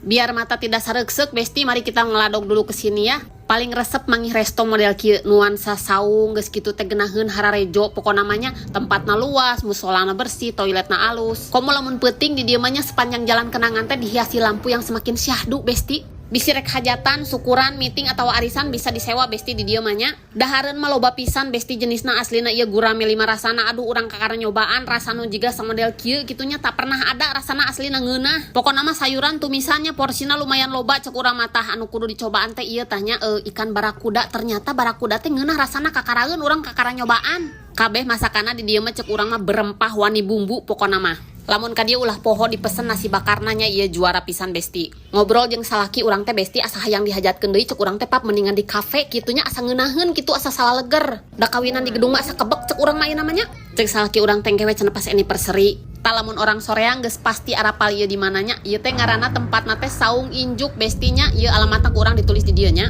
Biar mata tidak saregsek besti, mari kita ngeladog dulu ke sini ya. Paling resep manggih resto model kieu nuansa saung geus kitu teh geunaheun hararejo, pokok namanya tempatna luas, musolana bersih, toiletna alus. Komo lamun peuting di dieu mah nya sepanjang jalan kenangan teh dihiasi lampu yang semakin syahdu besti. Bisi rek hajatan, syukuran, meeting atau arisan bisa disewa besti di dieu mah nya. Dahareun mah loba pisan besti jenisna aslina ieu gurame 5 rasana. Aduh urang kakara nyobaan rasana jiga samodel kieu kitunya tak pernah ada rasana aslina ngeunah. Pokona mah sayuran tumisannya porsina lumayan loba cek urang mah tah anu kudu dicobaan teh ieu tahnya ikan barakuda. Ternyata barakuda teh ngeunah rasana kakaraeun urang kakara nyobaan. Kabeh masakanna di dieu mah cek urang mah berempah wani bumbu pokona mah. Lamun ka dieu ulah poho dipesen nasi bakar nanya ieu juara pisan besti. Ngobrol jeung salaki urang teh besti asa hayang dihajatkeun deui cek urang teh pap mendingan di kafe kitunya asa ngeunaheun kitu asa salaleger. Da kawinan di gedung mah asa kebek cek urang mah ieu namanya. Cek salaki urang teh kewe cenah pas anniversary. Lamun orang soreang geus pasti arapal ieu di mananya. Ieu teh ngaranna tempatna teh Saung Injuk bestinya. Ieu alamatna ku urang ditulis di dieu nya.